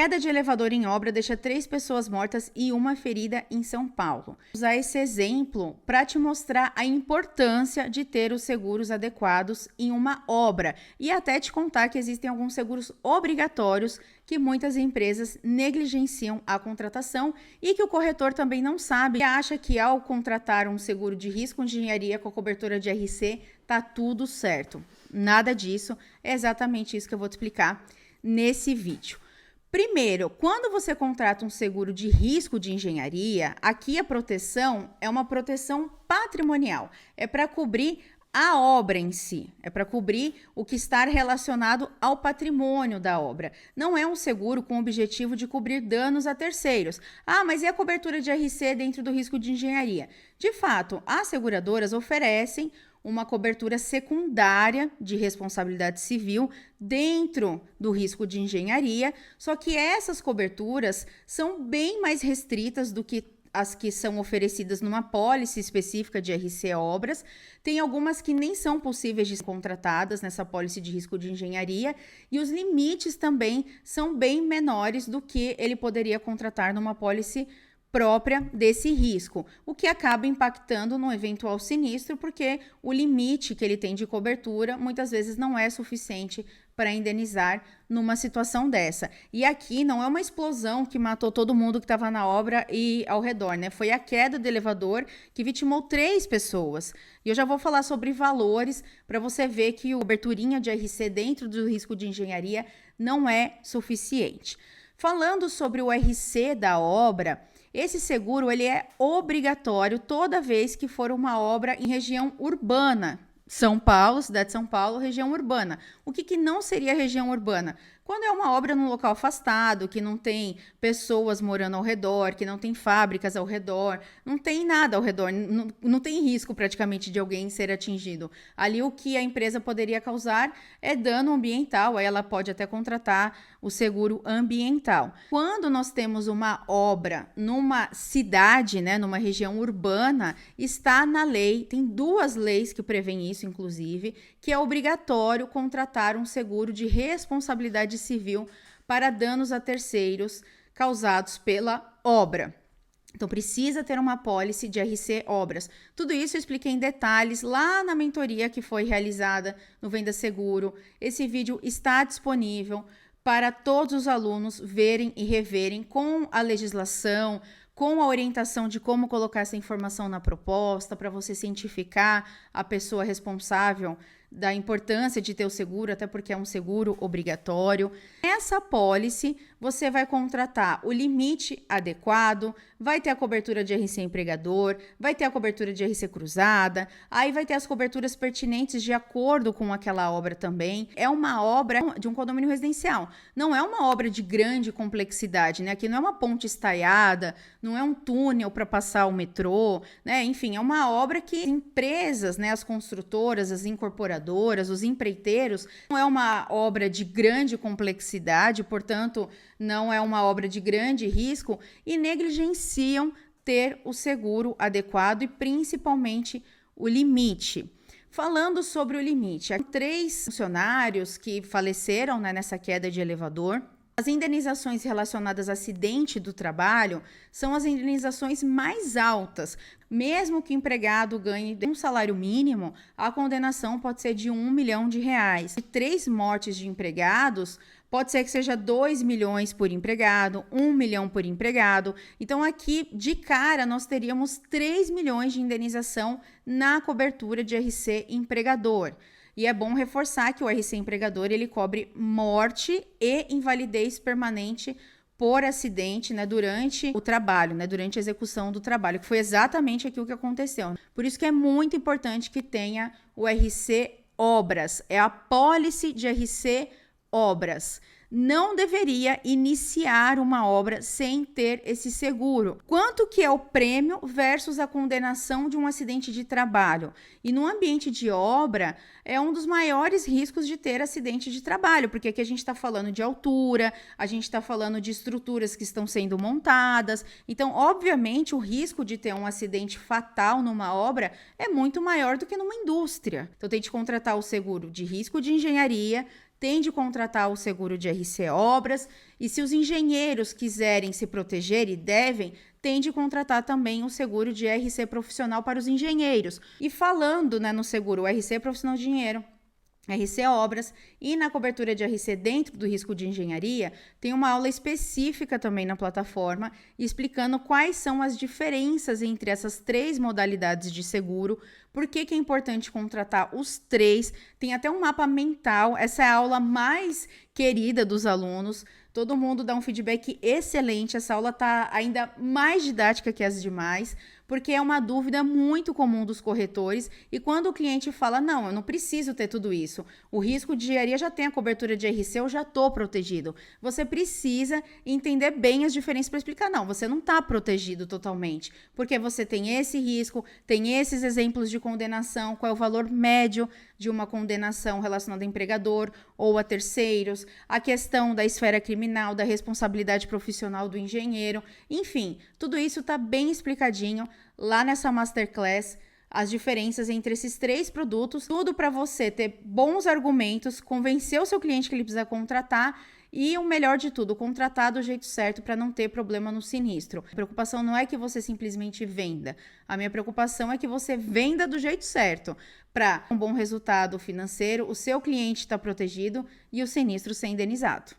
Queda de elevador em obra deixa 3 pessoas mortas e 1 ferida em São Paulo. Vou usar esse exemplo para te mostrar a importância de ter os seguros adequados em uma obra e até te contar que existem alguns seguros obrigatórios que muitas empresas negligenciam a contratação e que o corretor também não sabe e acha que ao contratar um seguro de risco de engenharia com a cobertura de RC tá tudo certo. Nada disso, é exatamente isso que eu vou te explicar nesse vídeo. Primeiro, quando você contrata um seguro de risco de engenharia, aqui a proteção é uma proteção patrimonial. É para cobrir a obra em si, é para cobrir o que está relacionado ao patrimônio da obra. Não é um seguro com o objetivo de cobrir danos a terceiros. Ah, mas e a cobertura de RC dentro do risco de engenharia? De fato, as seguradoras oferecem uma cobertura secundária de responsabilidade civil dentro do risco de engenharia, só que essas coberturas são bem mais restritas do que as que são oferecidas numa pólice específica de RC Obras. Tem algumas que nem são possíveis de ser contratadas nessa pólice de risco de engenharia e os limites também são bem menores do que ele poderia contratar numa pólice própria desse risco, o que acaba impactando no eventual sinistro, porque o limite que ele tem de cobertura muitas vezes não é suficiente para indenizar numa situação dessa. E aqui não é uma explosão que matou todo mundo que estava na obra e ao redor, né? Foi a queda do elevador que vitimou 3 pessoas. E eu já vou falar sobre valores para você ver que a coberturinha de RC dentro do risco de engenharia não é suficiente. Falando sobre o RC da obra, esse seguro ele é obrigatório toda vez que for uma obra em região urbana. São Paulo, cidade de São Paulo, região urbana. O que não seria região urbana? Quando é uma obra num local afastado, que não tem pessoas morando ao redor, que não tem fábricas ao redor, não tem nada ao redor, não tem risco praticamente de alguém ser atingido. Ali o que a empresa poderia causar é dano ambiental, aí ela pode até contratar o seguro ambiental. Quando nós temos uma obra numa cidade, né, numa região urbana, está na lei, tem 2 leis que prevêem isso, inclusive, que é obrigatório contratar um seguro de responsabilidade civil para danos a terceiros causados pela obra. Então, precisa ter uma pólice de RC Obras. Tudo isso eu expliquei em detalhes lá na mentoria que foi realizada no Venda Seguro. Esse vídeo está disponível para todos os alunos verem e reverem com a legislação, com a orientação de como colocar essa informação na proposta, para você cientificar a pessoa responsável da importância de ter o seguro, até porque é um seguro obrigatório. Nessa pólice, você vai contratar o limite adequado, vai ter a cobertura de RC empregador, vai ter a cobertura de RC cruzada, aí vai ter as coberturas pertinentes de acordo com aquela obra também. É uma obra de um condomínio residencial, não é uma obra de grande complexidade, né? Aqui não é uma ponte estaiada, não é um túnel para passar o metrô, né? Enfim, é uma obra que empresas, né, as construtoras, as incorporadoras, os empreiteiros, não é uma obra de grande complexidade, portanto, não é uma obra de grande risco e negligenciam ter o seguro adequado e principalmente o limite. Falando sobre o limite, há 3 funcionários que faleceram, né, nessa queda de elevador. As indenizações relacionadas a acidente do trabalho são as indenizações mais altas. Mesmo que o empregado ganhe um salário mínimo, a condenação pode ser de R$1 milhão. E 3 mortes de empregados, pode ser que seja 2 milhões por empregado, 1 milhão por empregado. Então, aqui, de cara, nós teríamos 3 milhões de indenização na cobertura de RC empregador. E é bom reforçar que o RC empregador, ele cobre morte e invalidez permanente por acidente, né, durante o trabalho, né, durante a execução do trabalho, que foi exatamente aquilo que aconteceu. Por isso que é muito importante que tenha o RC Obras, é a pólice de RC Obras. Não deveria iniciar uma obra sem ter esse seguro. Quanto que é o prêmio versus a condenação de um acidente de trabalho? E no ambiente de obra, é um dos maiores riscos de ter acidente de trabalho, porque aqui a gente está falando de altura, a gente está falando de estruturas que estão sendo montadas. Então, obviamente, o risco de ter um acidente fatal numa obra é muito maior do que numa indústria. Então, tem que contratar o seguro de risco de engenharia, tem de contratar o seguro de RC Obras, e se os engenheiros quiserem se proteger e devem, tem de contratar também o seguro de RC profissional para os engenheiros. E falando, né, no seguro RC profissional de engenheiro, RC Obras e na cobertura de RC dentro do risco de engenharia, tem uma aula específica também na plataforma explicando quais são as diferenças entre essas 3 modalidades de seguro, por que é importante contratar os 3, tem até um mapa mental, essa é a aula mais querida dos alunos, todo mundo dá um feedback excelente, essa aula está ainda mais didática que as demais, porque é uma dúvida muito comum dos corretores e quando o cliente fala, não, eu não preciso ter tudo isso, o risco de engenharia já tem a cobertura de RC, eu já estou protegido. Você precisa entender bem as diferenças para explicar, não, você não está protegido totalmente, porque você tem esse risco, tem esses exemplos de condenação, qual é o valor médio de uma condenação relacionada a empregador ou a terceiros, a questão da esfera criminal, da responsabilidade profissional do engenheiro, enfim, tudo isso está bem explicadinho lá nessa Masterclass, as diferenças entre esses 3 produtos, tudo para você ter bons argumentos, convencer o seu cliente que ele precisa contratar e o melhor de tudo, contratar do jeito certo para não ter problema no sinistro. A preocupação não é que você simplesmente venda, a minha preocupação é que você venda do jeito certo, para um bom resultado financeiro, o seu cliente está protegido e o sinistro ser indenizado.